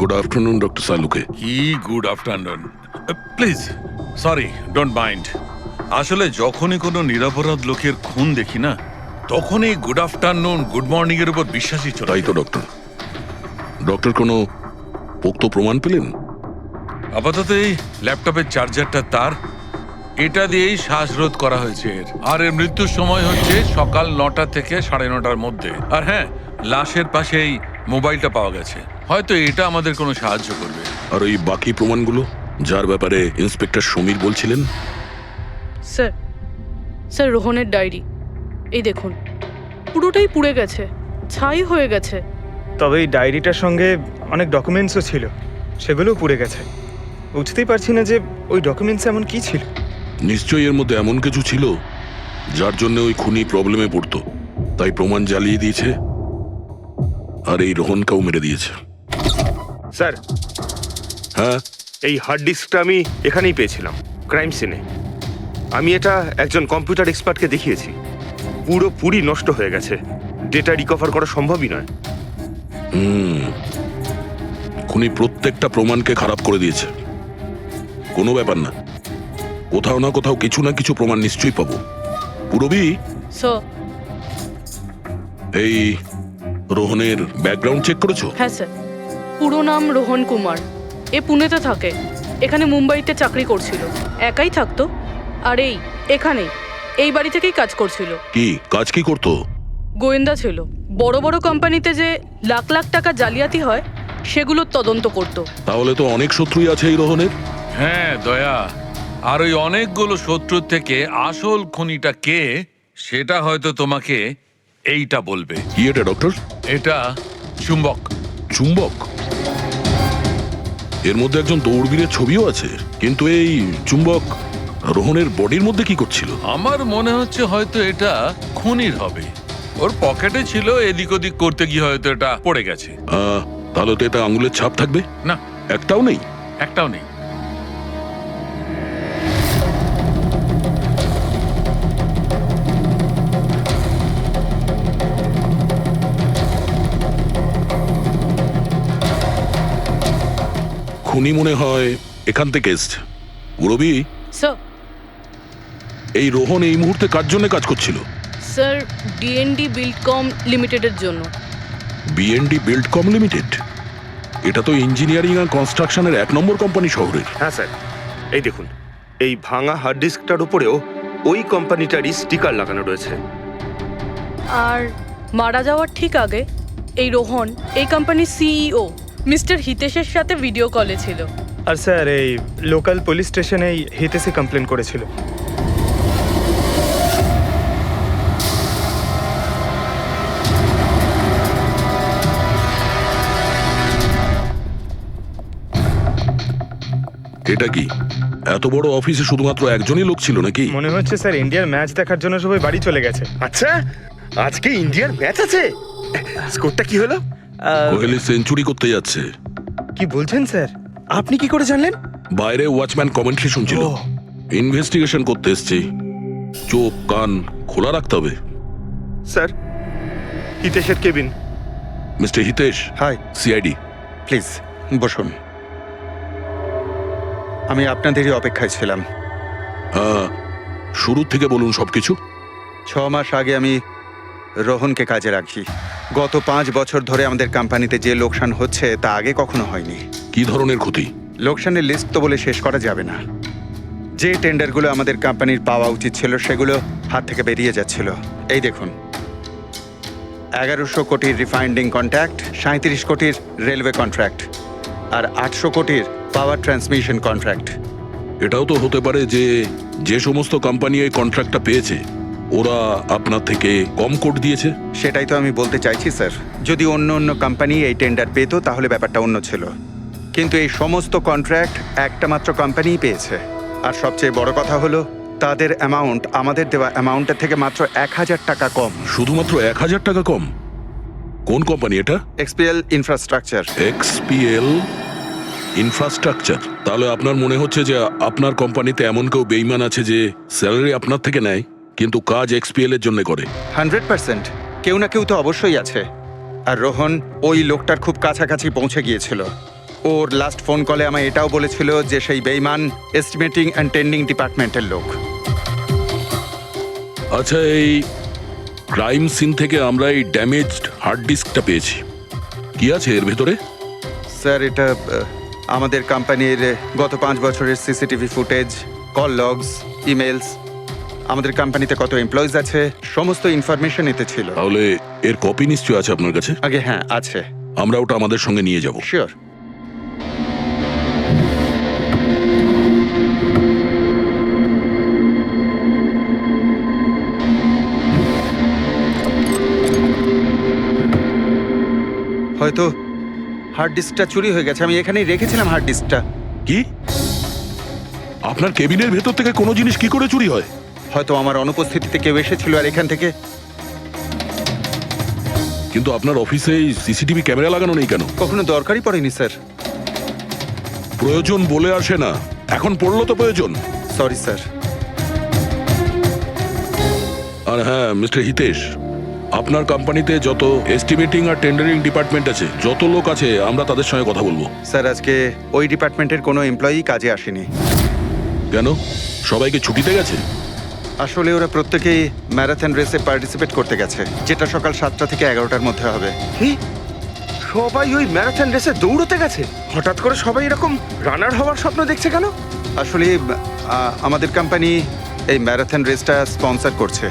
Good afternoon doctor সালুকে। কি good afternoon. Please sorry, don't mind. আসলে যখনই কোনো নিরপরাধ লোকের খুন দেখি না, তখনই গুড আফটারনুন গুড মর্নিং এর উপর বিশ্বাসই চলে। তাই তো ডক্টর। ডক্টর কোনো পোক্ত প্রমাণ পেলেন? আপাতত এই ল্যাপটপের চার্জারটা তার, এটা দিয়েই শ্বাসরোধ করা হয়েছে এর। আর এর মৃত্যুর সময় হচ্ছে সকাল 9টা থেকে 9:30টার মধ্যে। আর হ্যাঁ, লাশের পাশে এই মোবাইলটা পাওয়া গেছে। হয়তো এটা আমাদের কোনো সাহায্য করবে। আর ওই বাকি প্রমাণগুলো যার ব্যাপারে ইন্সপেক্টর সমীর বলছিলেন? স্যার স্যার রোহনের ডায়েরি এই দেখুন, পুরোটাই পুড়ে গেছে, ছাই হয়ে গেছে। তবে এই ডায়েরিটার সঙ্গে অনেক ডকুমেন্টসও ছিল, সেগুলোও পুড়ে গেছে। বুঝতেই পারছি না যে ওই ডকুমেন্টস এমন কি ছিল। নিশ্চয়ই এর মধ্যে এমন কিছু ছিল যার জন্য ওই খুনি প্রবলেমে পড়তো, তাই প্রমাণ জ্বালিয়ে দিয়েছে আর এই রোহনকেও মেরে দিয়েছে। স্যার, হ্যাঁ, এই হার্ড ডিস্কটা আমি এখানেই পেয়েছিলাম, ক্রাইম সিনে। আমি এটা একজন কম্পিউটার এক্সপার্টকে দেখিয়েছি। পুরোপুরি নষ্ট হয়ে গেছে, ডেটা রিকভার করা সম্ভবই নয়। খুনি প্রত্যেকটা প্রমাণকে খারাপ করে দিয়েছে। কোনো ব্যাপার না, কোথাও না কোথাও কিছু না কিছু প্রমাণ নিশ্চয়ই পাবো। পুরবি, স্যার। এই রোহনের ব্যাকগ্রাউন্ড চেক করেছো? হ্যাঁ স্যার, পুরো নাম রোহন কুমার। এ পুনেতে থাকে, এখানে মুম্বাইতে চাকরি করছিল, একাই থাকতো। আর এখানেই এই বাড়ি থেকেই কাজ করছিল। কি কাজ কি করতো? গোয়েন্দা ছিল। বড় বড় কোম্পানিতে যে লাখ লাখ টাকা জালিয়াতি হয় সেগুলোর তদন্ত করতো। তাহলে তো অনেক শত্রুই আছে এই রোহনের। হ্যাঁ দয়া, আর ওই অনেকগুলো শত্রুর থেকে আসল খুনিটা কে সেটা হয়তো তোমাকে এইটা বলবে। কি এটা ডক্টর? এটা চুম্বক। চুম্বক? এর মধ্যে একজন দৌড়বীরের ছবিও আছে, কিন্তু এই চুম্বক রোহনের বডির মধ্যে কি করছিল? আমার মনে হচ্ছে হয়তো এটা খুনির হবে। ওর পকেটে ছিল, এদিক ওদিক করতে গিয়ে হয়তো এটা পড়ে গেছে। তাহলে তো এটা আঙুলের ছাপ থাকবে। না, একটাও নেই। একটাও নেই। খুনি মনে হয় এখান থেকে এসছে। পুরবি, স্যার। এই রোহন এই মুহূর্তে কার জন্য কাজ করছিল? স্যার, ডিএনডি বিল্ডকম লিমিটেডের জন্য। BND Buildcom limited? এটা তো ইঞ্জিনিয়ারিং আর কনস্ট্রাকশনের 1 নম্বর কোম্পানি শহরের। হ্যাঁ স্যার, এই দেখুন, এই ভাঙা হার্ড ডিস্কটার উপরেও ওই কোম্পানিটারই স্টিকার লাগানো রয়েছে। আর মারা যাওয়ার ঠিক আগে এই রোহন এই কোম্পানির সিইও মিস্টার হিতেশের সাথে ভিডিও কলে ছিল। আর স্যার, এই লোকাল পুলিশ স্টেশনেই হিতেশই কমপ্লেন করেছিল। এটা কি এত বড় অফিসে শুধুমাত্র একজনই লোক ছিল নাকি? মনে হচ্ছে স্যার ইন্ডিয়ার ম্যাচ দেখার জন্য সবাই বাড়ি চলে গেছে। আচ্ছা, আজকে ইন্ডিয়ার ম্যাচ আছে? স্কোরটা কি হলো? কোহলি সেঞ্চুরি করতে যাচ্ছে। কি বলছেন স্যার? আপনি কি করে জানলেন? বাইরে ওয়াচম্যান কমেন্ট্রি শুনছিল। ইনভেস্টিগেশন করতে এসেছি, চোখ কান খোলা রাখতে হবে। স্যার, হিতেশের cabin. Mister Hitesh, hi, CID. Please বসুন। আমি আপনাদেরই অপেক্ষায় ছিলাম। শুরু থেকে বলুন সবকিছু। 6 মাস আগে আমি রোহনকে কাজে রাখি। গত 5 বছর ধরে আমাদের কোম্পানিতে যে লোকসান হচ্ছে তা আগে কখনো হয়নি। কি ধরনের ক্ষতি? লোকসানের লিস্ট তো বলে শেষ করা যাবে না। যে টেন্ডারগুলো আমাদের কোম্পানির পাওয়া উচিত ছিল সেগুলো হাত থেকে বেরিয়ে যাচ্ছিল। এই দেখুন, 1100 কোটির রিফাইন্ডিং কন্ট্রাক্ট, 37 কোটির রেলওয়ে কন্ট্রাক্ট আর 800 কোটির পাওয়ার ট্রান্সমিশন কন্ট্রাক্ট। এটাও তো হতে পারে যে যে সমস্ত কোম্পানি এই কন্ট্রাক্টটা পেয়েছে ওরা আপনার থেকে কম কোট দিয়েছে। সেটাই তো আমি বলতে চাইছি স্যার। যদি অন্য অন্য কোম্পানি এই টেন্ডার পেত তাহলে ব্যাপারটা অন্য ছিল, কিন্তু এই সমস্ত কন্ট্রাক্ট একটা মাত্র কোম্পানিই পেয়েছে। আর সবচেয়ে বড় কথা হলো তাদের অ্যামাউন্ট আমাদের দেওয়া অ্যামাউন্টের থেকে মাত্র 1000 টাকা কম। শুধুমাত্র 1000 টাকা কম? কোন কোম্পানি এটা? XPL infrastructure. XPL infrastructure? তাহলে আপনার মনে হচ্ছে যে আপনার কোম্পানিতে এমন কেউ বেইমান আছে যে স্যালারি আপনার থেকে নেয় কিন্তু কাজ এক্সপিএল এর জন্য করে? 100% কেউ না কেউ তো অবশ্যই আছে। আর রোহন ওই লোকটার খুব কাছাকাছি পৌঁছে গিয়েছিল। ওর লাস্ট ফোন কলে আমায় এটাও বলেছিল যে সেই বেইমান এস্টিমেটিং অ্যান্ড টেন্ডিং ডিপার্টমেন্টের লোক। আচ্ছা, এই ক্রাইম সিন থেকে আমরা এই ড্যামেজড হার্ড ডিস্কটা পেয়েছি। কি আছে এর ভেতরে? স্যার, এটা আমাদের কোম্পানির গত 5 বছরের CCTV footage, call logs, emails, আমাদের কোম্পানিতে কত এমপ্লয়িজ আছে, সমস্ত ইনফরমেশন এতে ছিল। তাহলে এর কপি নিশ্চয় আছে আপনার কাছে? আগে হ্যাঁ, আছে। আমরা ওটা আমাদের সঙ্গে নিয়ে যাব। শিওর। হয়তো হার্ড ডিস্কটা চুরি হয়ে গেছে। আমি এখানেই রেখেছিলাম হার্ড ডিস্কটা। কি? আপনার কেবিনের ভেতর থেকে কোনো জিনিস কি করে চুরি হয়? হয়তো আমার অনুপস্থিতিতে কেউ এসেছিল আর এখান থেকে। কিন্তু আপনার অফিসে সিসিটিভি ক্যামেরা লাগানো নেই কেন? কখনো দরকারই পড়েনি স্যার। প্রয়োজন বলে আসে না, এখন পড়লো তো প্রয়োজন। Sorry sir. আর হ্যাঁ, মিস্টার হিতেশ, আপনার কোম্পানিতে যত এস্টিমেটিং আর টেন্ডারিং ডিপার্টমেন্ট আছে, যত লোক আছে, আমরা তাদের সঙ্গে কথা বলবো। স্যার, আজকে ওই ডিপার্টমেন্টের কোনো এমপ্লয়ি কাজে আসেনি। কেন? সবাইকে ছুটিতে গেছে? আসলে ওরা প্রত্যেকেই ম্যারাথন রেসে পার্টিসিপেট করতে গেছে, যেটা সকাল 7টা থেকে 11টার মধ্যে হবে। কি? সবাই ওই ম্যারাথন রেসে দৌড়তে গেছে? হঠাৎ করে সবাই এরকম রানার হওয়ার স্বপ্ন দেখছে কেন? আসলে আমাদের কোম্পানি এই ম্যারাথন রেসটা স্পন্সর করছে,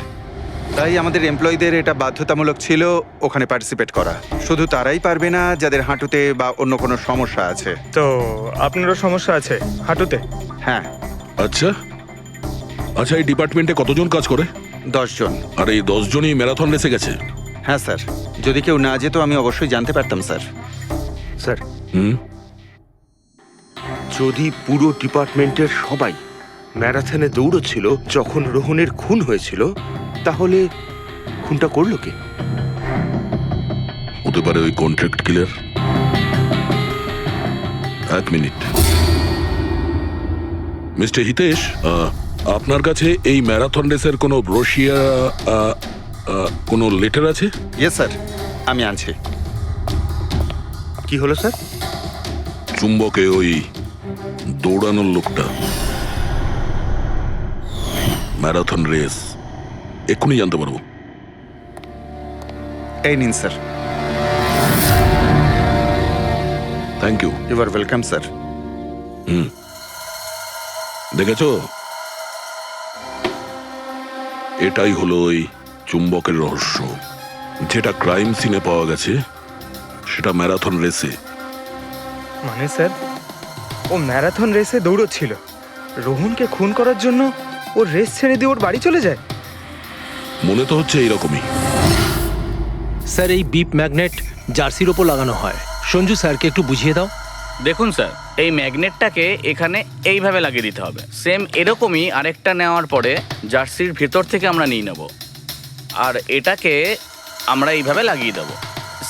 তাই আমাদের এমপ্লয়ীদের এটা বাধ্যতামূলক ছিল ওখানে পার্টিসিপেট করা। শুধু তারাই পারবে না যাদের হাঁটুতে বা অন্য কোনো সমস্যা আছে। তো আপনারও সমস্যা আছে হাঁটুতে? হ্যাঁ। আচ্ছা আচ্ছা, এই ডিপার্টমেন্টে কতজন কাজ করে? 10 জন। আর এই 10 জনই ম্যারাথন রেসে গেছে? হ্যাঁ স্যার, যদি কেউ না যেত আমি অবশ্যই জানতে পারতাম স্যার। স্যার, হুম, যদি পুরো ডিপার্টমেন্টের সবাই ম্যারাথনে দৌড়চ্ছিল যখন রোহনের খুন হয়েছিল, তাহলে খুনটা করলো কে? হতে পারে ওই কন্ট্রাক্ট কিলার। এক মিনিট, মিস্টার হিতেশ, আপনার কাছে এই ম্যারাথন রেসের কোনো ব্রোশিয়া, কোনো লেটার আছে? ইয়েস স্যার, আমি আনছি। কি হলো স্যার? চুম্বকে ওই দৌড়ানোর লোকটা, ম্যারাথন রেস, এক্ষুনি জানতে পারবো। এই নিন sir. Thank you. You are welcome sir. দেখেছো, এটাই হলো ওই চুম্বকের রহস্য। যেটা ক্রাইম সিনে পাওয়া গেছে সেটা ম্যারাথন রেসে। মানে স্যার, ও ম্যারাথন রেসে দৌড়চ্ছিল, রোহনকে খুন করার জন্য ও রেস ছেড়ে দিয়ে ওর বাড়ি চলে যায়? মনে তো হচ্ছে এইরকমই। স্যার, এই বিপ ম্যাগনেট জার্সির ওপর লাগানো হয়। সঞ্জু স্যারকে একটু বুঝিয়ে দাও। দেখুন স্যার, এই ম্যাগনেটটাকে এখানে এইভাবে লাগিয়ে দিতে হবে। সেম এরকমই আরেকটা নেওয়ার পরে জার্সির ভেতর থেকে আমরা নিয়ে নেব, আর এটাকে আমরা এইভাবে লাগিয়ে দেবো।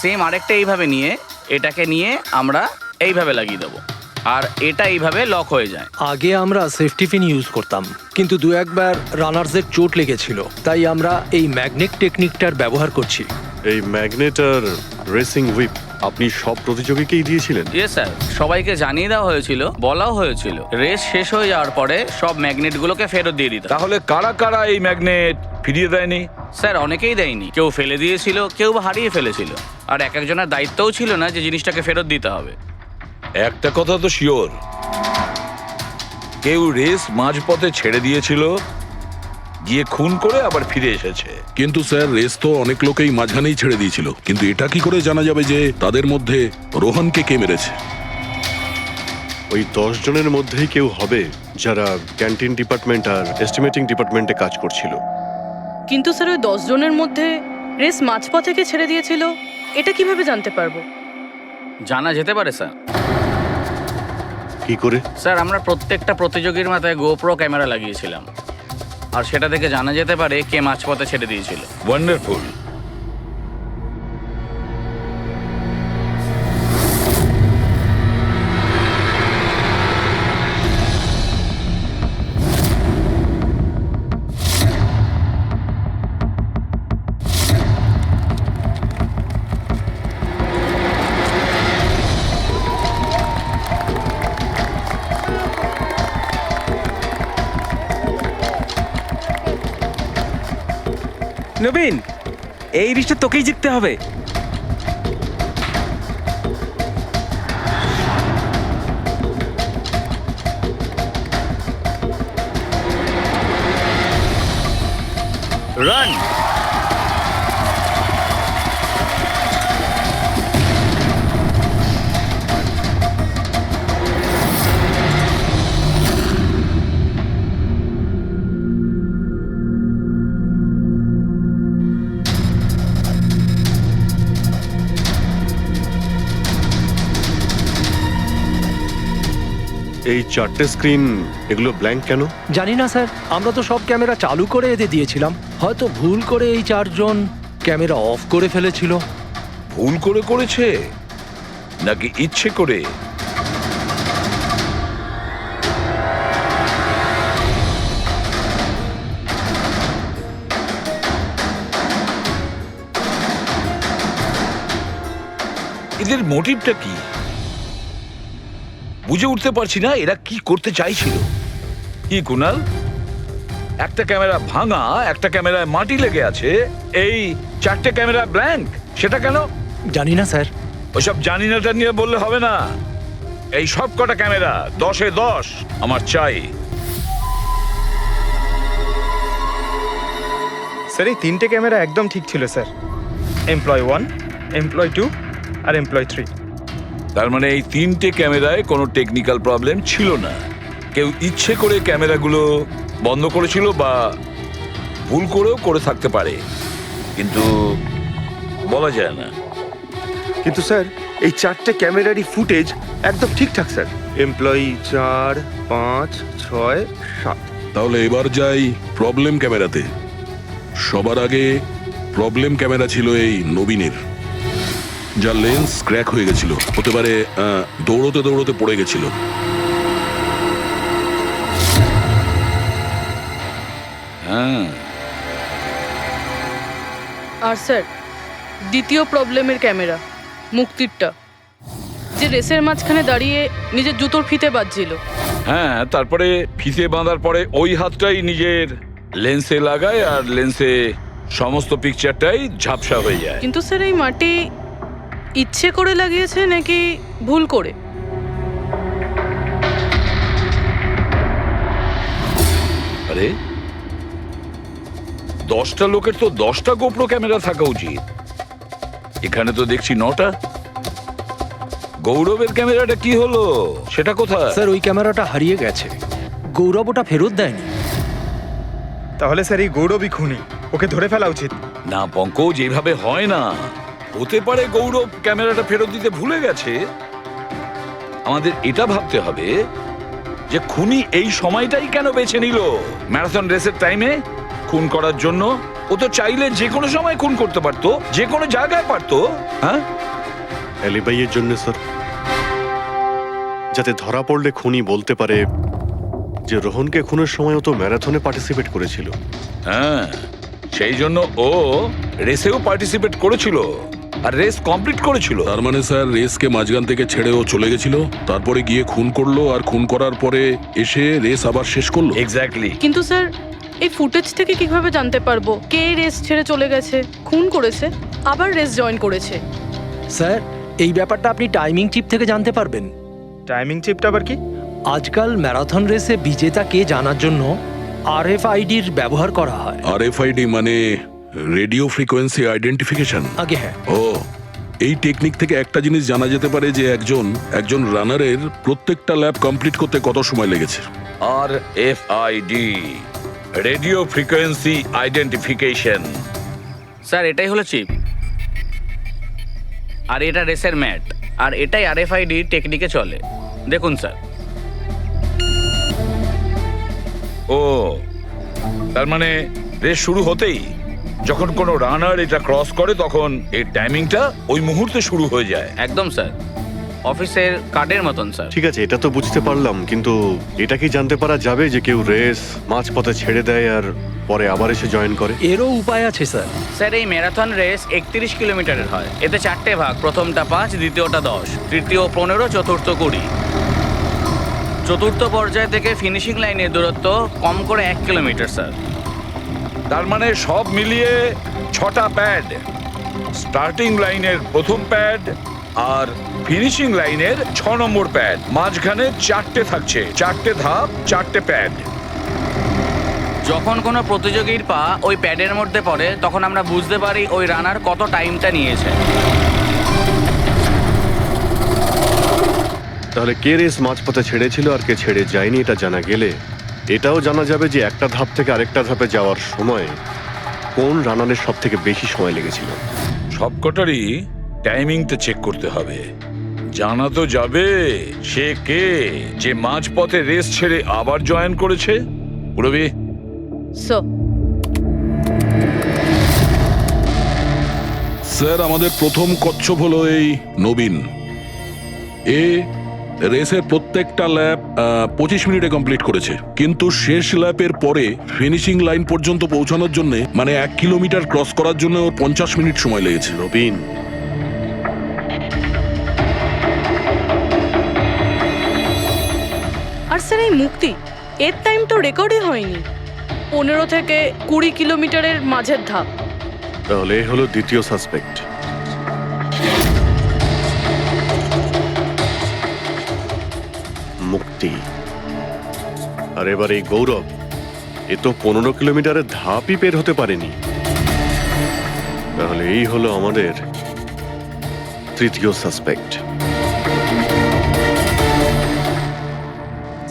সেম আরেকটা এইভাবে নিয়ে এটাকে নিয়ে আমরা এইভাবে লাগিয়ে দেবো, আর এটা এইভাবে লক হয়ে যায়। আগে আমরা সেফটি পিন ইউজ করতাম, কিন্তু 2-1 বার রানার্সের চোট লেগেছিল, তাই আমরা এই ম্যাগনেট টেকনিকটার ব্যবহার করছি। এই ম্যাগনেট আর রেসিং হুইপ আপনি সব প্রতিযোগীকেই দিয়েছিলেন? ইয়েস স্যার, সবাইকে জানিয়ে দেওয়া হয়েছিল, বলাও হয়েছিল রেস শেষ হয়ে যাওয়ার পরে সব ম্যাগনেটগুলোকে ফেরত দিয়ে দিতে। তাহলে কারা কারা এই ম্যাগনেট ফিরিয়ে দেয়নি? স্যার, অনেকেই দেয়নি, কেউ ফেলে দিয়েছিল, কেউ বা হারিয়ে ফেলেছিল, আর এক একজনের দায়িত্বও ছিল না যে জিনিসটাকে ফেরত দিতে হবে। একটা কথা তো শিওর, কেউ রেস মাঝপথে ছেড়ে দিয়েছিল, গিয়ে খুন করে আবার ফিরে এসেছে। কিন্তু স্যার, রেস তো অনেক লোকেই মাঝখানেই ছেড়ে দিয়েছিল, কিন্তু এটা কি করে জানা যাবে যে তাদের মধ্যে রোহনকে কে মেরেছে? ওই 10 জনের মধ্যেই কেউ হবে যারা ক্যান্টিন ডিপার্টমেন্ট আর এস্টিমেটিং ডিপার্টমেন্টে কাজ করছিল। কিন্তু স্যার, ওই 10 জনের মধ্যে রেস মাঝপথ থেকে ছেড়ে দিয়েছিল, এটা কিভাবে জানতে পারবো? জানা যেতে পারে স্যার। কি করে? স্যার, আমরা প্রত্যেকটা প্রতিযোগীর মাথায় গোপ্রো ক্যামেরা লাগিয়েছিলাম, আর সেটা থেকে জানা যেতে পারে কে মাঝপথে ছেড়ে দিয়েছিল। ওয়ান্ডারফুল। নবীন, এই রিশটা তোকেই জিততে হবে। রান। এই চারটে স্ক্রিন এগুলো ব্ল্যাঙ্ক কেন? জানি না স্যার, আমরা তো সব ক্যামেরা চালু করে এদের দিয়েছিলাম। হয়তো ভুল করে এই চারজন ক্যামেরা অফ করে ফেলেছিল। ভুল করে করেছে নাকি ইচ্ছে করে? এদের মোটিভটা কি বুঝে উঠতে পারছি না। এরা কি করতে চাইছিল? কি কুনাল, একটা ক্যামেরা ভাঙা, একটা ক্যামেরায় মাটি লেগে আছে, এই চারটে ক্যামেরা ব্ল্যাঙ্ক, সেটা কেন? জানি না স্যার। ওইসব জানি নাটা নিয়ে বললে হবে না। এই সব কটা ক্যামেরা 10-এ 10 আমার চাই। স্যার, এই তিনটে ক্যামেরা একদম ঠিক ছিল স্যার। এমপ্লয় 1, এমপ্লয় 2 আর এমপ্লয় 3। তার মানে এই তিনটে ক্যামেরায় কোনো টেকনিক্যাল প্রবলেম ছিল না। কেউ ইচ্ছে করে ক্যামেরাগুলো বন্ধ করেছিল বা ভুল করেও করে থাকতে পারে, কিন্তু বলা যায় না। কিন্তু স্যার, এই চারটে ক্যামেরারই ফুটেজ একদম ঠিকঠাক স্যার। এমপ্লয়ি 4, 5, 6, 7। তাহলে এবার যাই প্রবলেম ক্যামেরাতে। সবার আগে প্রবলেম ক্যামেরা ছিল এই নবীনের, যার লেন্স ক্র্যাক হয়ে গেছিল। হতে পারে দৌড়তে দৌড়তে পড়ে গেছিল। হ্যাঁ, আর স্যার, দ্বিতীয় প্রবলেমের ক্যামেরা মুক্তিরটা, যে রেসের মাঝখানে দাঁড়িয়ে নিজের জুতোর ফিতে বাজছিল। হ্যাঁ, তারপরে ফিতে বাঁধার পরে ওই হাতটাই নিজের লেন্সে লাগায় আর লেন্সে সমস্ত পিকচারটাই ঝাপসা হয়ে যায়। কিন্তু স্যার, এই মাটি ইচ্ছে করে লাগিয়েছে নাকি ভুল করে? আরে 10টা লোকের তো 10টা গোপ্রো ক্যামেরা থাকা উচিত, এখানে তো দেখছি 9টা। গৌরবের ক্যামেরাটা কি হলো, সেটা কোথায়? স্যার, ওই ক্যামেরাটা হারিয়ে গেছে। গৌরব ওটা ফেরত দেয়নি। তাহলে স্যার এই গৌরবই খুনি, ওকে ধরে ফেলা উচিত। না পঙ্কজ, এইভাবে হয় না। হতে পারে গৌরব ক্যামেরাটা ফেরত দিতে ভুলে গেছে। আমাদের এটা ভাবতে হবে যে খুনি এই সময়টাই কেন বেছে নিল ম্যারাথন রেসের টাইমে খুন করার জন্য। ও তো চাইলে যে কোনো সময় খুন করতে পারতো, যে কোনো জায়গায় পারতো। হ্যাঁ, অ্যালিবাইয়ের জন্য স্যার, যাতে ধরা পড়লে খুনি বলতে পারে যে রোহনকে খুনের সময় ও তো ম্যারাথনে পার্টিসিপেট করেছিল। হ্যাঁ, সেই জন্য ও রেসেও পার্টিসিপেট করেছিল আর রেস কমপ্লিট করেছিল। তার মানে স্যার, রেসকে মাঝখান থেকে ছেড়ে ও চলে গেছিল, তারপরে গিয়ে খুন করলো, আর খুন করার পরে এসে রেস আবার শেষ করলো। এক্স্যাক্টলি। কিন্তু স্যার, এই ফুটেজ থেকে কিভাবে জানতে পারবো কে রেস ছেড়ে চলে গেছে, খুন করেছে, আবার রেস জয়েন করেছে? স্যার, এই ব্যাপারটা আপনি টাইমিং চিপ থেকে জানতে পারবেন। টাইমিং চিপটা আবার কি? আজকাল ম্যারাথন রেসে বিজেতা কে জানার জন্য RFIDর ব্যবহার করা হয়। RFID মানে রেডিও ফ্রিকোয়েন্সি আইডেন্টিফিকেশন। আগে হ্যাঁ। ও, এই টেকনিক থেকে একটা জিনিস জানা যেতে পারে যে একজন রানারের প্রত্যেকটা ল্যাব কমপ্লিট করতে কত সময় লেগেছে। RFID, radio frequency identification. Sir, এটাই হলো চিপ, আর এটা রেসের ম্যাট, আর এটাই RFID টেকনিকে চলে। দেখুন স্যার। ও, তার মানে রেস শুরু হতেই যখন কোনো রানার এটা ক্রস করে তখন এই টাইমিংটা ওই মুহূর্তে শুরু হয়ে যায়। একদম স্যার, অফিসের কার্ডের মতন স্যার। ঠিক আছে, এটা তো বুঝতে পারলাম, কিন্তু এটা কি জানতে পারা যাবে যে কেউ রেস মাঝপথে ছেড়ে দেয় আর পরে আবার এসে জয়েন করে? এরও উপায় আছে স্যার। স্যার, এই ম্যারাথন রেস 31 কিলোমিটারের হয়। এতে 4টে ভাগ, প্রথমটা 5, দ্বিতীয়টা 10, তৃতীয় 15, চতুর্থ 20। চতুর্থ পর্যায় থেকে ফিনিশিং লাইনের দূরত্ব কম করে 1 কিলোমিটার স্যার। তার মানে সব মিলিয়ে 6টা প্যাড, স্টার্টিং লাইনের প্রথম প্যাড আর ফিনিশিং লাইনের 6 নম্বর প্যাড, মাঝখানে 4টে থাকছে, 4টে ধাপ, 4টে প্যাড। যখন কোনো প্রতিযোগীর পা ওই প্যাডের মধ্যে পড়ে তখন আমরা বুঝতে পারি ওই রানার কত টাইমটা নিয়েছে। তাহলে কে রেস মাঝপথে ছেড়েছিল আর কে ছেড়ে যায়নি এটা জানা গেলে এটাও জানা যাবে যে একটা ধাপ থেকে আরেকটা ধাপে যাওয়ার সময় কোন রানারের সব থেকে বেশি সময় লেগেছিল। সবকটারই টাইমিংটা চেক করতে হবে। জানা তো যাবে সে কে যে মাঝপথে রেস ছেড়ে আবার জয়েন করেছে। পুরবি, স্যার আমাদের প্রথম কচ্ছপ হলো এই নবীন। এ রেসের প্রত্যেকটা ল্যাপ 25 মিনিটে কমপ্লিট করেছে, কিন্তু শেষ ল্যাপের পরে ফিনিশিং লাইন পর্যন্ত পৌঁছানোর জন্য মানে 1 কিলোমিটার ক্রস করার জন্য ওর 50 মিনিট সময় লেগেছে। নবীন, আর স্যার এই মুক্তি, এর টাইম তো রেকর্ডই হয়নি। 15 থেকে 20 কিলোমিটারের মাঝের ধাপ। তাহলে এ হলো দ্বিতীয় সাসপেক্ট। মুক্তি। আর এবার এই গৌরব, এ তো 15 কিলোমিটারের ধাপই বের হতে পারেনি। তাহলে এই হলো আমাদের তৃতীয় সাসপেক্ট।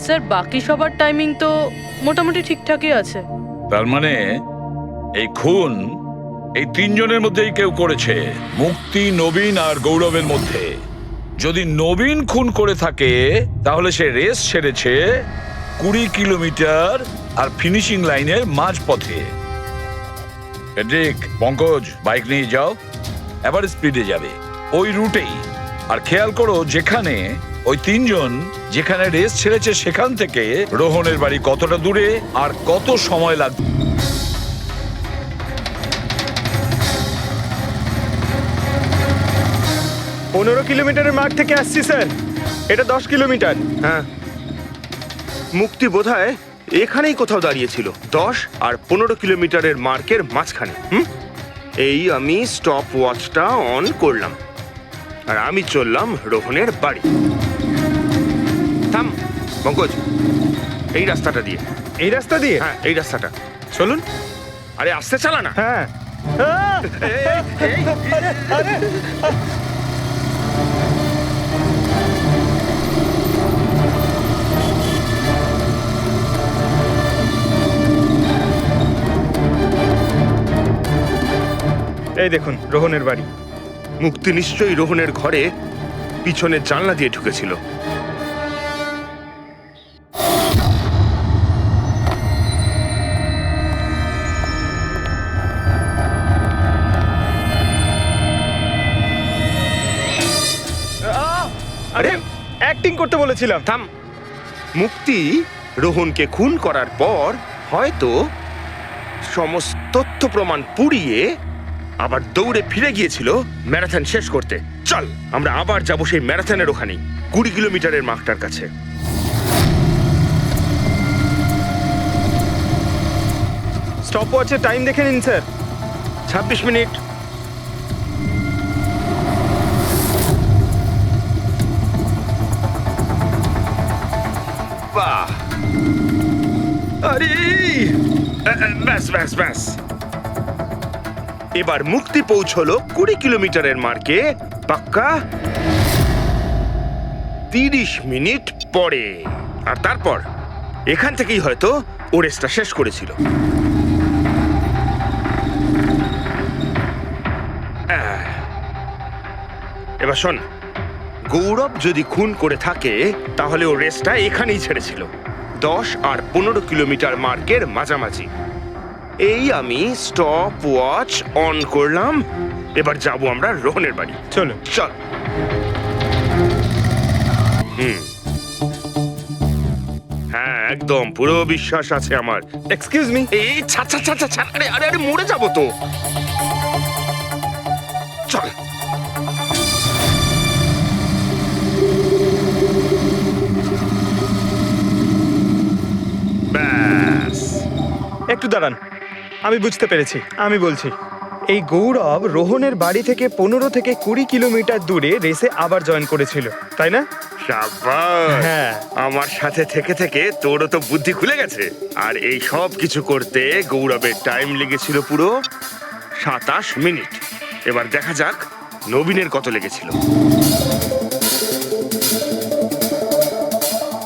স্যার বাকি সবার টাইমিং তো মোটামুটি ঠিকঠাকই আছে। তার মানে এই খুন এই 3 জনের মধ্যেই কেউ করেছে, মুক্তি, নবীন আর গৌরবের মধ্যে। যদি নবীন খুন করে থাকে তাহলে সে রেস ছেড়েছে 20 কিলোমিটার আর ফিনিশিং লাইনের মাঝপথে। হেড্রিক, পঙ্কজ, বাইক নিয়ে যাও, এবার স্পিডে যাবে ওই রুটেই। আর খেয়াল করো যেখানে ওই 3 জন যেখানে রেস ছেড়েছে সেখান থেকে রোহনের বাড়ি কতটা দূরে আর কত সময় লাগবে। পনেরো কিলোমিটারের মার্ক থেকে আসছি স্যার, এটা 10 কিলোমিটার। হ্যাঁ, মুক্তি বোধহয় এখানেই কোথাও দাঁড়িয়েছিল, 10 আর 15 কিলোমিটারের মার্কের মাঝখানে। এই আমি স্টপ ওয়াচটা অন করলাম আর আমি চললাম রোহনের বাড়ি। থাম পঙ্কজ, এই রাস্তাটা দিয়ে। এই রাস্তা দিয়ে? হ্যাঁ, এই রাস্তাটা। চলুন। আরে আস্তে চালা না। হ্যাঁ। এই দেখুন রোহনের বাড়ি। মুক্তি নিশ্চয়ই রোহনের ঘরে পিছনের জানলা দিয়ে ঢুকেছিল। আরে অ্যাক্টিং করতে বলেছিলাম। থাম। মুক্তি রোহনকে খুন করার পর হয়তো সমস্ত তথ্য প্রমাণ পুড়িয়ে আবার দৌড়ে ফিরে গিয়েছিল ম্যারাথন শেষ করতে। চল আমরা আবার যাব সেই ম্যারাথনের ওখানে 20 কিলোমিটারের মার্কটার কাছে। স্টপ ওয়াচের টাইম দেখে নিন স্যার। 26 মিনিট। বাহ, আরে ব্যাস ব্যাস ব্যাস। এবার মুক্তি পৌঁছলো 20 কিলোমিটারের মার্কে পাক্কা 30 মিনিট পরে। আর তারপর এখান থেকেই হয়তো ও রেসটা শেষ করেছিল। এবার শোন, গৌরব যদি খুন করে থাকে তাহলে ও রেসটা এখানেই ছেড়েছিল, 10 আর 15 কিলোমিটার মার্কের মাঝামাঝি। এই আমি স্টপ ওয়াচ অন করলাম। এবার যাব আমরা রোহনের বাড়ি। চলো। চল। হ্যাঁ, একদম পুরো বিশ্বাস আছে আমার। Excuse me. এই ছাড় ছাড় ছাড় ছাড়, আরে আরে আরে মরে যাবো তো। চল। ব্যাস। একটু দাঁড়ান, আমি বুঝতে পেরেছি। আমি বলছি, এই গৌরব রোহনের বাড়ি থেকে 15 থেকে 20 কিলোমিটার দূরে রেসে আবার জয়েন করেছিল, তাই না? শাবাশ! হ্যাঁ। আমার সাথে থেকে থেকে তোরও তো বুদ্ধি খুলে গেছে। আর এই সব কিছু করতে গৌরবের টাইম লেগেছিল পুরো 27 মিনিট। এবার দেখা যাক নবীনের কত লেগেছিল।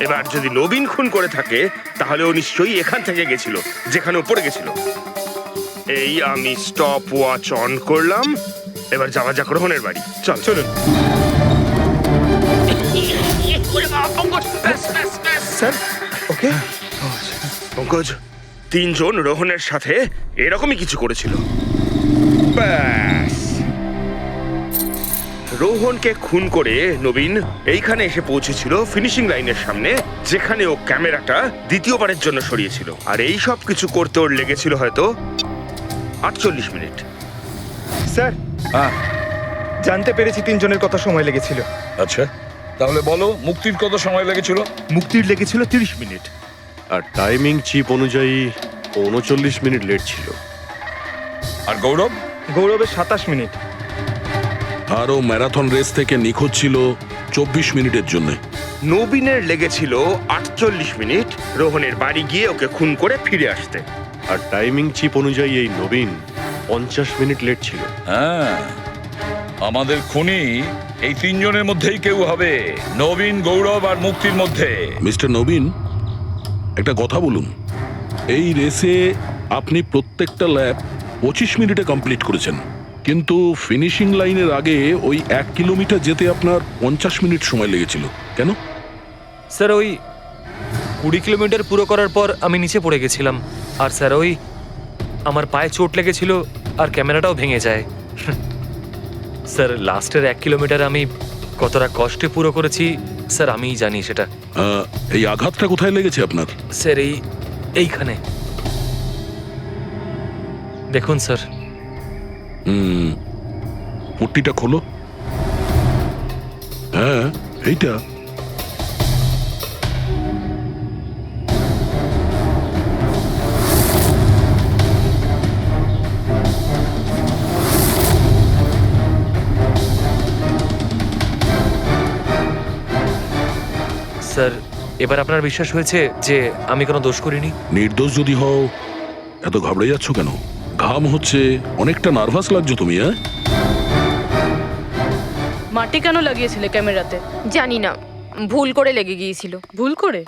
এবার যদি নবীন খুন করে থাকে তাহলে ও নিশ্চয়ই এখান থেকে গেছিল, যেখানে ও পড়ে গেছিল। এই আমি স্টপ ওয়াচ অন করলাম। এবার যাওয়া যাক রোহনের বাড়ি। চল চলুন স্যার। ওকে, পঙ্কজ, 3 জন রোহনের সাথে এরকমই কিছু করেছিল। ব্যাস, রোহনকে খুন করে নবীন এইখানে এসে পৌঁছেছিল ফিনিশিং লাইনের সামনে, যেখানে ও ক্যামেরাটা দ্বিতীয়বারের জন্য সরিয়েছিল। আর এই সব কিছু করতে ওর লেগেছিল হয়তো 48 মিনিট। স্যার হ্যাঁ, জানতে পেরেছি 3 জনের কত সময় লেগেছিল। আচ্ছা তাহলে বলো মুক্তির কত সময় লেগেছিল? মুক্তির লেগেছিল 30 মিনিট। আর টাইমিং চিপ অনুযায়ী 39 মিনিট লেট ছিল। আর গৌরব? গৌরবের 27 মিনিট। আরও ম্যারাথন রেস থেকে নিখোঁজ ছিল 24 মিনিটের জন্য। নবীনের লেগেছিল 48 মিনিট রোহনের বাড়ি গিয়ে ওকে খুন করে ফিরে আসতে। আর টাইমিং চিপ অনুযায়ী এই নবীন 50 মিনিট লেট ছিল। হ্যাঁ, আমাদের খুনি এই 3 জনের মধ্যেই কেউ হবে, নবীন, গৌরব আর মুক্তির মধ্যে। মিস্টার নবীন, একটা কথা বলুন। এই রেসে আপনি প্রত্যেকটা ল্যাপ 25 মিনিটে কমপ্লিট করেছেন, কিন্তু ফিনিশিং লাইনের আগে ওই 1 কিলোমিটার যেতে আপনার 50 মিনিট সময় লেগেছিল কেন? স্যার ওই 20 কিলোমিটার পুরো করার পর আমি নিচে পড়ে গেছিলাম। আর স্যার ওই আমার পায়ে চোট লেগেছিল আর ক্যামেরাটাও ভেঙে যায়। স্যার লাস্টের 1 কিলোমিটার আমি কতটা কষ্টে পুরো করেছি স্যার আমিই জানি সেটা। এই আঘাতটা কোথায় লেগেছে আপনার? স্যার এইখানে দেখুন স্যার। পট্টিটা খোলো। হ্যাঁ, এইটা। স্যার এবার আপনার বিশ্বাস হয়েছে যে আমি কোনো দোষ করিনি? নির্দোষ যদি হও এত ঘাবড়ে যাচ্ছ কেন? ঘাম হচ্ছে, অনেকটা নার্ভাস লাগছো তুমি। হ্যাঁ, মাটি কেন লাগিয়েছিলে ক্যামেরাতে? জানি না, ভুল করে লেগে গিয়েছিল। ভুল করে?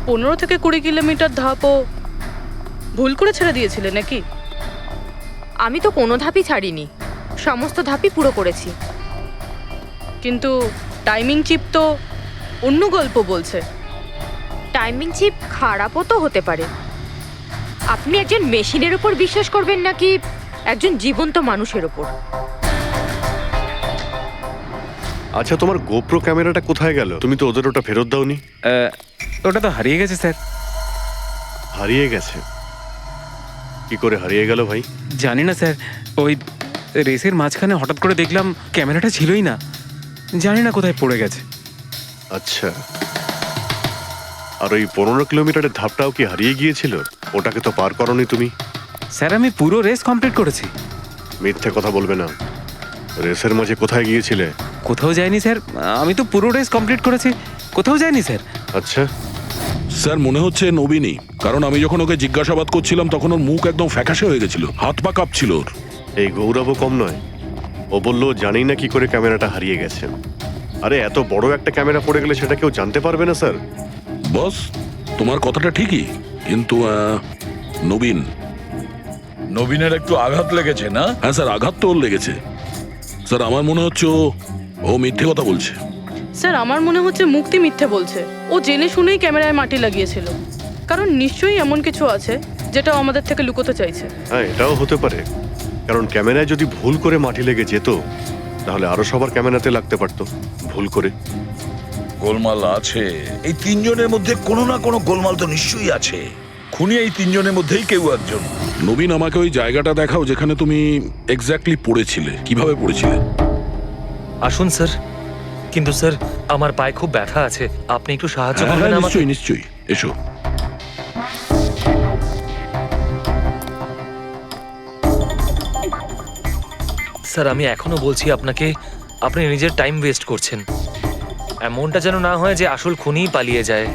15 থেকে 20 কিলোমিটার ধাপও ভুল করে ছেড়ে দিয়েছিলে নাকি? আমি তো কোনো ধাপই ছাড়িনি, সমস্ত ধাপই পুরো করেছি। কিন্তু টাইমিং চিপ তো অন্য গল্প বলছে। টাইমিং চিপ খারাপও তো হতে পারে। আপনি একজন মেশিনের উপর বিশ্বাস করবেন নাকি একজন জীবন্ত মানুষের উপর? আচ্ছা, তোমার গোপ্রো ক্যামেরাটা কোথায় গেল? তুমি তো ওদের ওটা ফেরত দাওনি। ওটা তো হারিয়ে গেছে স্যার। হারিয়ে গেছে? কি করে হারিয়ে গেল ভাই? জানি না স্যার, ওই রেসের মাঝখানে হঠাৎ করে দেখলাম ক্যামেরাটা ছিলই না, জানি না কোথায় পড়ে গেছে। আচ্ছা, আর ওই 15 কিলোমিটারের ধাপটাও কি হারিয়ে গিয়েছিল? ওটাকে তো পার করনি তুমি। স্যার আমি পুরো রেস কমপ্লিট করেছি। মিথ্যে কথা বলবে না। রেসের মাঝে কোথায় গিয়েছিলে? কোথাও যায়নি স্যার, আমি তো পুরো রেস কমপ্লিট করেছি, কোথাও যায়নি স্যার। আচ্ছা, স্যার মনে হচ্ছে নবীনই, কারণ আমি যখন ওকে জিজ্ঞাসাবাদ করছিলাম তখন ওর মুখ একদম ফ্যাকাশে হয়ে গেছিল, হাত পা কাঁপছিল ওর। এই গৌরবও কম নয়। ও বললো জানি না কি করে ক্যামেরাটা হারিয়ে গেছে। আরে এত বড় একটা ক্যামেরা পড়ে গেলে সেটা কেউ জানতে পারবে না স্যার। বস, তোমার কথাটা ঠিকই, কিন্তু নবীনের একটু আঘাত লেগেছে না? হ্যাঁ স্যার, আঘাত তো ওর লেগেছে। স্যার আমার মনে হচ্ছে ও মিথ্যে কথা বলছে। স্যার আমার মনে হচ্ছে মুক্তি মিথ্যে বলছে। ও জেনে শুনেই ক্যামেরায় মাটি লাগিয়েছিল, কারণ নিশ্চয়ই এমন কিছু আছে যেটা ও আমাদের থেকে লুকোতে চাইছে। হ্যাঁ, এটাও হতে পারে, কারণ ক্যামেরায় যদি ভুল করে মাটি লেগে যেত তাহলে আরো সবার ক্যামেরাতে লাগতে পারতো ভুল করে। গোলমাল আছে, এই 3 জনের মধ্যে কোনো না কোনো গোলমাল তো নিশ্চয়ই আছে। খুনি এই 3 জনের মধ্যেই কেউ একজন। নবীন, আমাকে ওই জায়গাটা দেখাও যেখানে তুমি এক্স্যাক্টলি পড়েছিলে। কিভাবে পড়েছিলে? আসুন স্যার। কিন্তু স্যার আমার পায়ে খুব ব্যথা আছে, আপনি একটু সাহায্য করবেন আমাকে? নিশ্চয়ই নিশ্চয়ই, এসো। স্যার আমি এখনো বলছি আপনাকে, আপনি নিজের টাইম ওয়েস্ট করছেন। এমনটা যেন না হয় যে আসল খুনিই পালিয়ে যায়।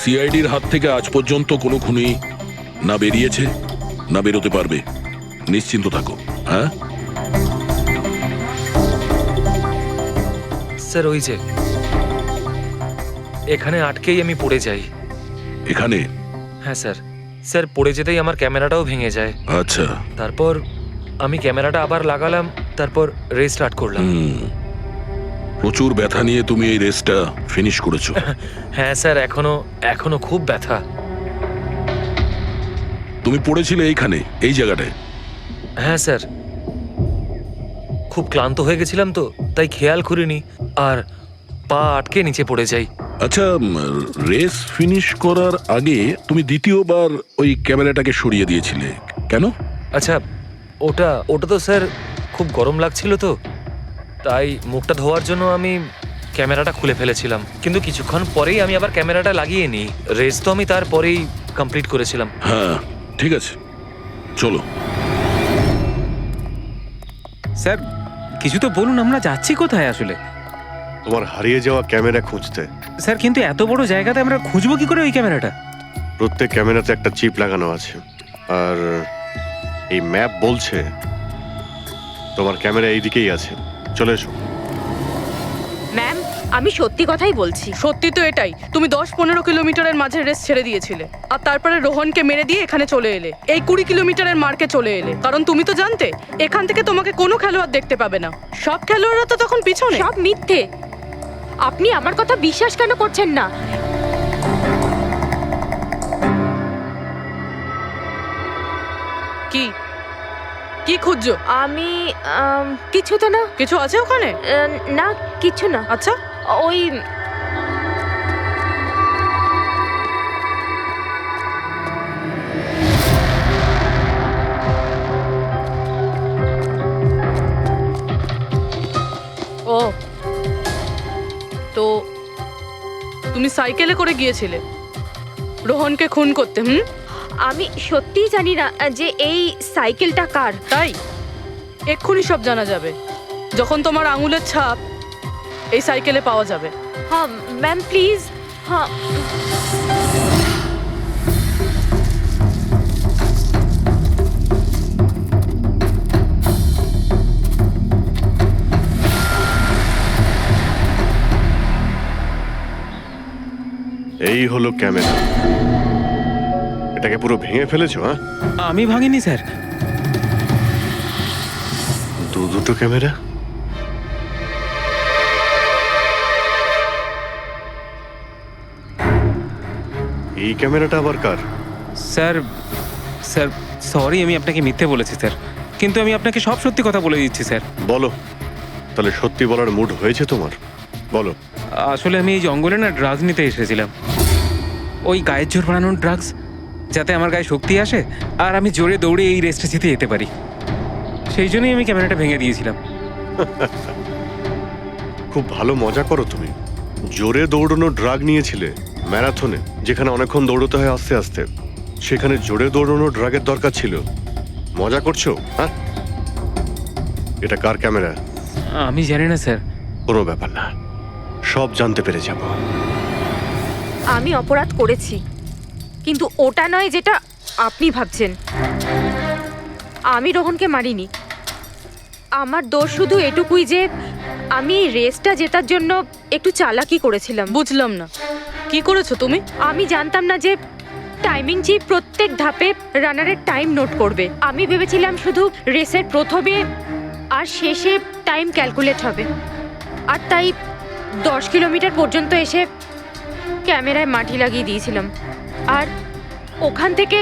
সিআইডির হাত থেকে আজ পর্যন্ত কোনো খুনি না বেরিয়েছে না বেরোতে পারবে, নিশ্চিন্ত থাকো। হ্যাঁ, স্যার ওই যে এখানে আটকেই আমি পড়ে যাই। এখানে? হ্যাঁ স্যার, স্যার পড়ে যেতেই আমার ক্যামেরাটাও ভেঙে যায়। আচ্ছা, তারপর আমি ক্যামেরাটা আবার লাগালাম, তারপর রেস স্টার্ট করলাম। প্রচুর ব্যথা নিয়ে তুমি এই রেসটা ফিনিশ করেছো। হ্যাঁ স্যার, এখনো খুব ব্যথা। তুমি পড়েছিলে এইখানে, এই জায়গাটায়? হ্যাঁ স্যার, খুব ক্লান্ত হয়ে গেছিলাম তো, তাই খেয়াল করিনি আর পা আটকে নিচে পড়ে যাই। আচ্ছা, রেস ফিনিশ করার আগে তুমি দ্বিতীয়বার ওই ক্যামেরাটাকে সরিয়ে দিয়েছিলে কেন? আচ্ছা, ওটা তো স্যার খুব গরম লাগছিল তো, তাই মুখটা ধোয়ার জন্য আমি ক্যামেরাটা খুলে ফেলেছিলাম। কিন্তু কিছুক্ষণ পরেই আমি আবার ক্যামেরাটা লাগিয়ে নিই। রেস তো আমি তারপরেই কমপ্লিট করেছিলাম। হ্যাঁ ঠিক আছে, চলো। স্যার কিছু তো বলুন, আমরা যাচ্ছি কোথায় আসলে? তোমার হারিয়ে যাওয়া ক্যামেরা খুঁজতে। স্যার কিন্তু এত বড় জায়গাতে আমরা খুঁজবো কি করে ওই ক্যামেরাটা? প্রত্যেক ক্যামেরাতে একটা চিপ লাগানো আছে, আর এই ম্যাপ বলছে তোমার ক্যামেরা এইদিকেই আছে। চলে এসো। ম্যাম, আমি সত্যি কথাই বলছি। সত্যি তো এটাই, তুমি 10-15 কিলোমিটারের মাঝে রেস ছেড়ে দিয়েছিলে আর তারপরে রোহনকে মেরে দিয়ে এখানে চলে এলে, এই 20 কিলোমিটারের মার্কে চলে এলে। কারণ তুমি তো জানতে এখান থেকে তোমাকে কোনো খেলোয়াড় দেখতে পাবে না। সব খেলোয়াড়রা তো তখন পিছনে। সব মিথ্যে। আপনি আমার কথা বিশ্বাস কেন করছেন না? কি কি খুঁজছো? আমি কিছু তো না। কিছু আছে ওখানে? না, কিছু না। আচ্ছা, ওই ও তো তুমি সাইকেলে করে গিয়েছিলে রোহনকে খুন করতে? আমি সত্যিই জানি না যে এই সাইকেলটা কার। তাই এক্ষুনি সব জানা যাবে যখন তোমার আঙুলের ছাপ এই সাইকেলে পাওয়া যাবে। হ্যাঁ ম্যাম, প্লিজ। হ্যাঁ এই হলো ক্যামেরা। এটাকে পুরো ভেঙে ফেলেছো? হ্যাঁ, আমি ভাঙিনি স্যার। দুটো ক্যামেরা? এই ক্যামেরাটা আবার কার? স্যার স্যার সরি, আমি আপনাকে মিথ্যে বলেছি স্যার, কিন্তু আমি আপনাকে সব সত্যি কথা বলে দিচ্ছি স্যার। বলো, তাহলে সত্যি বলার মুড হয়েছে তোমার? বলো। আসলে আমি এই জঙ্গলে না ড্রাগস নিতে এসেছিলাম, ওই গায়ের জোর বাড়ানোর ড্রাগস, যাতে আমার গায়ে শক্তি আসে আর আমি জোরে দৌড়ে এই রেসটা জিতে যেতে পারি। সেই জন্যই আমি ক্যামেরাটা ভেঙে দিয়েছিলাম। খুব ভালো মজা করো তুমি। জোরে দৌড়ানো ড্রাগ নিয়েছিলে ম্যারাথনে, যেখানে অনেকক্ষণ দৌড়তে হয় আস্তে আস্তে, সেখানে জোরে দৌড়ানো ড্রাগের দরকার ছিল। মজা করছো? হ্যাঁ, এটা কার ক্যামেরা? আমি জানি না স্যার। কোনো ব্যাপার না, সব জানতে পেরে যাব। আমি অপরাধ করেছি, কিন্তু ওটা নয় যেটা আপনি ভাবছেন। আমি রোহনকে মারিনি। আমার দোষ শুধু এটুকুই যে আমি রেসটা জেতার জন্য একটু চালাকি করেছিলাম। বুঝলাম না, কি করেছো তুমি? আমি জানতাম না যে টাইমিং চিপ প্রত্যেক ধাপে রানারের টাইম নোট করবে। আমি ভেবেছিলাম শুধু রেসের প্রথমে আর শেষে টাইম ক্যালকুলেট হবে, আর তাই 10 কিলোমিটার পর্যন্ত এসে ক্যামেরায় মাটি লাগিয়ে দিয়েছিলাম আর ওখান থেকে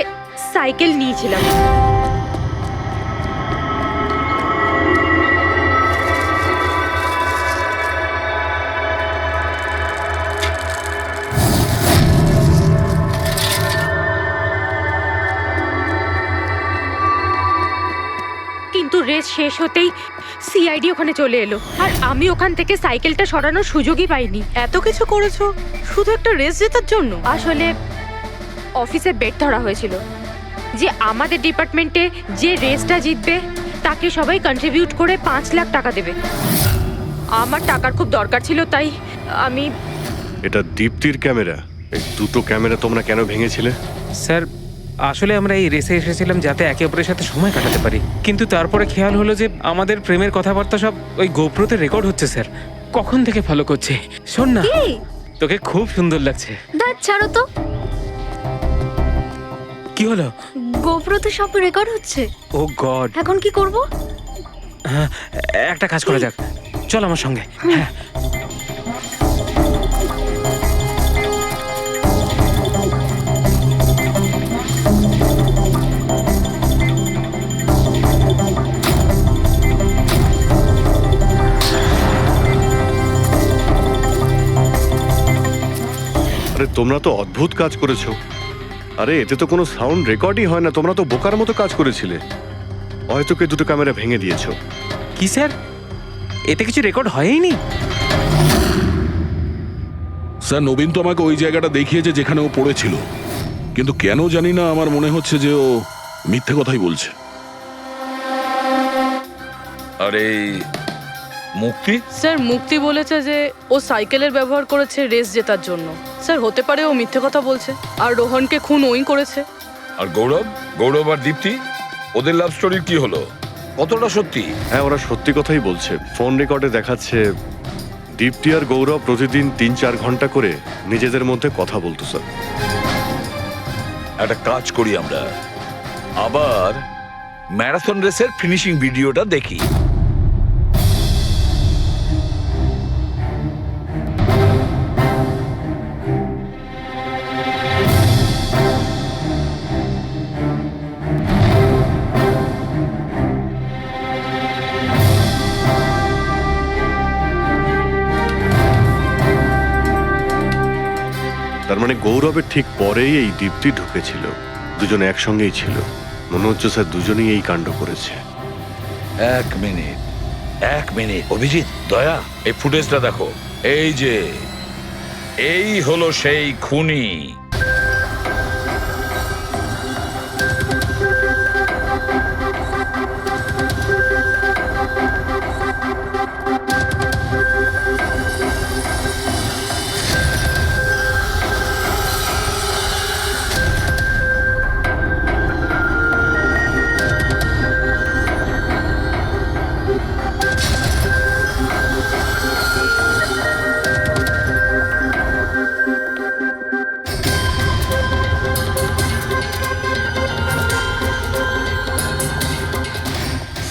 সাইকেল নিয়েছিলাম। কিন্তু রেস শেষ হতেই সিআইডি ওখানে চলে এলো আর আমি ওখান থেকে সাইকেলটা সরানোর সুযোগই পাইনি। এত কিছু করেছো শুধু একটা রেস জেতার জন্য? আসলে অফিসে বেট ধরা হয়েছিল যে আমাদের ডিপার্টমেন্টে যে রেসটা জিতবে তাকে সবাই কন্ট্রিবিউট করে 5 লাখ টাকা দেবে। আমার টাকার খুব দরকার ছিল, তাই আমি এটা দীপ্তির ক্যামেরা। এই দুটো ক্যামেরা তোমরা কেন ভেঙেছিলে? স্যার আসলে আমরা এই রেসে এসেছিলাম যাতে একে অপরের সাথে সময় কাটাতে পারি, কিন্তু তারপরে খেয়াল হলো যে আমাদের প্রেমের কথাবার্তা সব ওই গোপ্রোতে রেকর্ড হচ্ছে। স্যার কখন থেকে ফলো করছে। শোন না, তোকে খুব সুন্দর লাগছে। দাঁত ছাড়ো তো। কি হলো? গোপ্রোতে সব রেকর্ড হচ্ছে। ও গড, এখন কি করব? একটা কাজ করা যাক, চল আমার সঙ্গে। হ্যাঁ আরে তোমরা তো অদ্ভুত কাজ করেছো। আরে এতে তো কোনো সাউন্ড রেকর্ডই হয় না, তোমরা তো বোকার মতো কাজ করেছিলে। হয়তো কে দুটো ক্যামেরা ভেঙে দিয়েছো। কি স্যার, এতে কিছু রেকর্ড হয়নি? স্যার নবীন তো আমাকে ওই জায়গাটা দেখিয়েছে যেখানে ও পড়েছিল, কিন্তু কেন জানি না আমার মনে হচ্ছে যে ও মিথ্যে কথাই বলছে। আরে মুক্তি, স্যার মুক্তি বলেছে যে ও সাইকেলের ব্যবহার করেছে রেস জেতার জন্য। স্যার হতে পারে ও মিথ্যে কথা বলছে, আর রোহনকে খুন ওই করেছে। আর গৌরব আর দীপ্তি, ওদের লাভ স্টোরির কি হলো? কতটা সত্যি? হ্যাঁ, ওরা সত্যি কথাই বলছে। ফোন রেকর্ডে দেখাচ্ছে দীপ্তি আর গৌরব প্রতিদিন 3-4 ঘন্টা করে নিজেদের মধ্যে কথা বলতো। স্যার একটা কাজ করি, আমরা আবার ম্যারাথন রেসের ফিনিশিং ভিডিওটা দেখি। তার মানে গৌরবের ঠিক পরেই এই দীপ্তি ঢুকেছিল। দুজনে একসঙ্গেই ছিল। মনে হচ্ছে স্যার দুজনেই এই কাণ্ড করেছে। এক মিনিট অভিজিৎ, দয়া, এই ফুটেজটা দেখো। এই হলো সেই খুনি।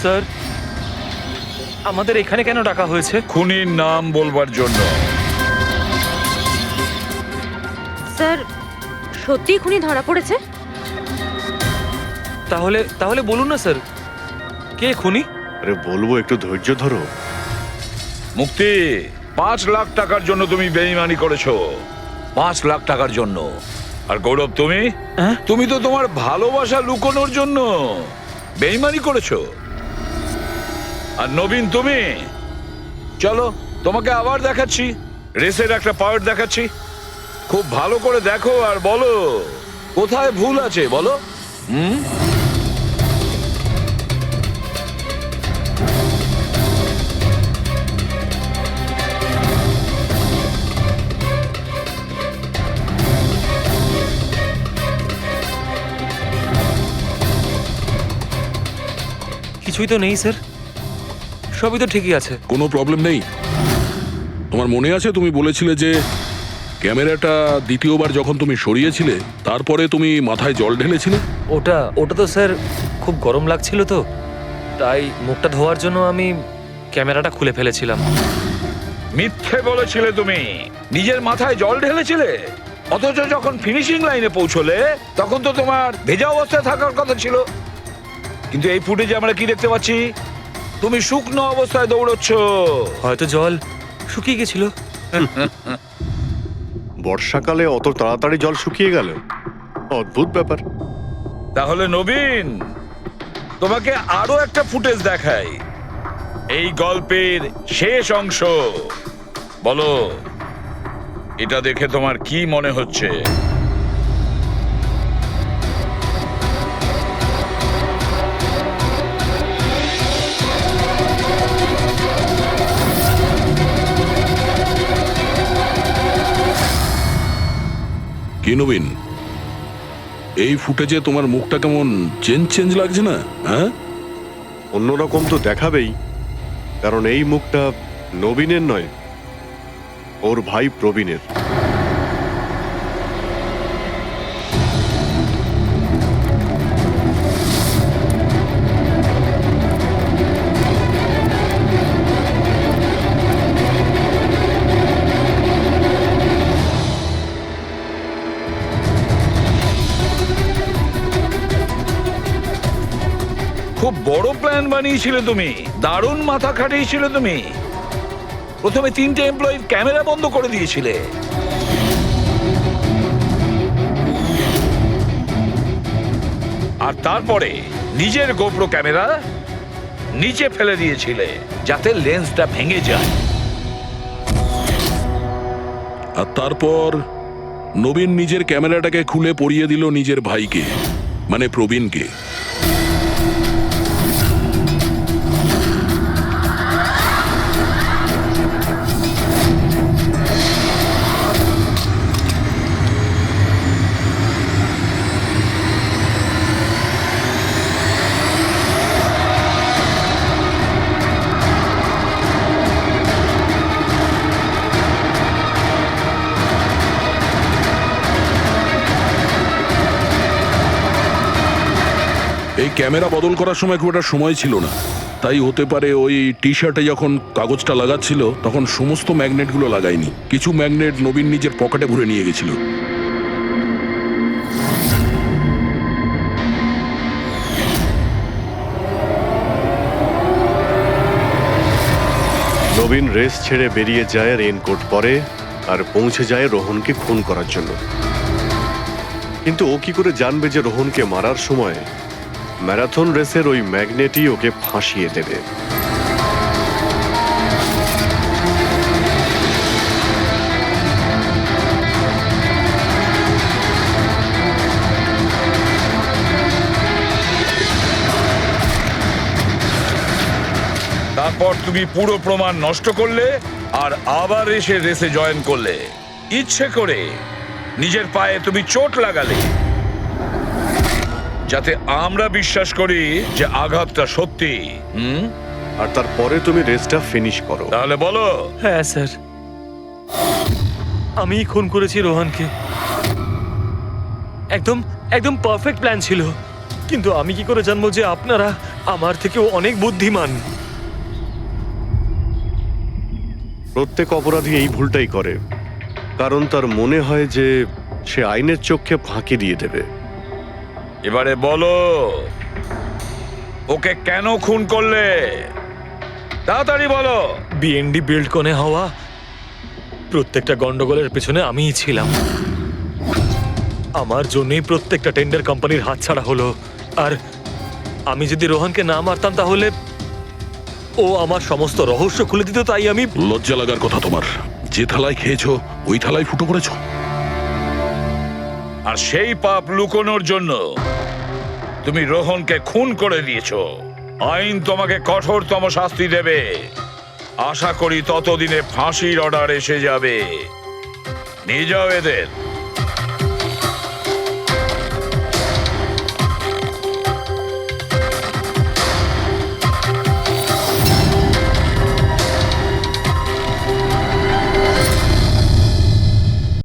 স্যার আমাদের এখানে কেন ডাকা হয়েছে? খুনির নাম বলবার জন্য। স্যার সত্যি খুনি ধরা পড়েছে? তাহলে বলুন না স্যার, কে খুনি? আরে বলবো, একটু ধৈর্য ধরো। মুক্তি, 5 লাখ টাকার জন্য তুমি বেইমানি করেছো। 5 লাখ টাকার জন্য। আর গৌরব, তুমি তো তোমার ভালোবাসা লুকোনোর জন্য বেইমানি করেছো। আর নবীন, তুমি চলো, তোমাকে আবার দেখাচ্ছি, রেসের একটা পার্ট দেখাচ্ছি। খুব ভালো করে দেখো আর বলো কোথায় ভুল আছে, বলো। কিছুই তো নেই স্যার, সবই তো ঠিকই আছে। কোনো প্রবলেম নেই। তোমার মনে আছে তুমি বলেছিলে যে ক্যামেরাটা দ্বিতীয়বার যখন তুমি সরিয়েছিলে তারপরে তুমি মাথায় জল ঢেলেছিলে? ওটা তো স্যার খুব গরম লাগছিল, তো তাই মুখটা ধোয়ার জন্য আমি ক্যামেরাটা খুলে ফেলেছিলাম। মিথ্যে বলেছিলে তুমি, নিজের মাথায় জল ঢেলেছিলে। অথচ যখন ফিনিশিং লাইনে পৌঁছলে তখন তো তোমার ভেজা অবস্থায় থাকার কথা ছিল। কিন্তু এই ফুটেজে আমরা কি দেখতে পাচ্ছি? তুমি শুকনো অবস্থায় দৌড়চ্ছ। হয়তো জল শুকিয়ে গেছিল। বর্ষাকালে অত তাড়াতাড়ি জল শুকিয়ে গেল, অদ্ভুত ব্যাপার। তাহলে নবীন, তোমাকে আরো একটা ফুটেজ দেখাই, এই গল্পের শেষ অংশ। বলো, এটা দেখে তোমার কি মনে হচ্ছে? কি নবীন, এই ফুটেজে তোমার মুখটা কেমন চেঞ্জ লাগছে না? হ্যাঁ, অন্যরকম তো দেখাবেই, কারণ এই মুখটা নবীনের নয়, ওর ভাই প্রবীণের। খুব বড় প্ল্যান বানিয়েছিলে তুমি, দারুণ মাথা খাটিয়েছিলে তুমি। প্রথমে 3টে এমপ্লয়ির ক্যামেরা বন্ধ করে দিয়েছিলে, আর তারপরে নিজের গোপ্রো ক্যামেরা নিচে ফেলে দিয়েছিলে যাতে লেন্সটা ভেঙে যায়। আর তারপর নবীন নিজের ক্যামেরাটাকে খুলে পরিয়ে দিল নিজের ভাইকে, মানে প্রবীণকে। এই ক্যামেরা বদল করার সময় খুব একটা সময় ছিল না, তাই হতে পারে ওই টি শার্টে যখন কাগজটা লাগাচ্ছিল তখন সমস্ত ম্যাগনেটগুলো লাগায়নি, কিছু ম্যাগনেট নবীন নিজের পকেটে ভরে নিয়ে গেছিল। নবীন রেস ছেড়ে বেরিয়ে যায় রেইনকোট পরে, আর পৌঁছে যায় রোহনকে খুন করার জন্য। কিন্তু ও কি করে জানবে যে রোহনকে মারার সময় ম্যারাথন রেসের ওই ম্যাগনেটই ওকে ফাঁসিয়ে দেবে? তারপর তুমি পুরো প্রমাণ নষ্ট করলে আর আবার এসে রেসে জয়েন করলে। ইচ্ছে করে নিজের পায়ে তুমি চোট লাগালে যাতে আমরা বিশ্বাস করি যে আঘাতটা সত্যি। আর তারপরে তুমি রেসটা ফিনিশ করো। তাহলে বলো। হ্যাঁ স্যার, আমি খুন করেছি রোহনকে। একদম একদম পারফেক্ট প্ল্যান ছিল, কিন্তু আমি কি করে জানবো যে আপনারা আমার থেকেও অনেক বুদ্ধিমান? প্রত্যেক অপরাধী এই ভুলটাই করে, কারণ তার মনে হয় যে সে আইনের চোখে ফাঁকি দিয়ে দেবে। এবারে বলো, ওকে কেন খুন করলে? তাড়াতাড়ি বলো। বিএনডি বিল্ড কোনে হওয়া প্রত্যেকটা গন্ডগোলের পেছনে আমিই ছিলাম। আমার জন্যই প্রত্যেকটা টেন্ডার কোম্পানির হাতছাড়া হলো। আর আমি যদি রোহনকে না মারতাম তাহলে ও আমার সমস্ত রহস্য খুলে দিত। তাই আমি... লজ্জা লাগার কথা তোমার, যে থালায় খেয়েছো ওই থালায় ফুটো করেছো। আর সেই পাপ লুকোনোর জন্য তুমি রোহনকে খুন করে দিয়েছো। আইন তোমাকে কঠোরতম শাস্তি দেবে। আশা করি ততদিনে ফাঁসির অর্ডার এসে যাবে। নিয়ে যাও এদের।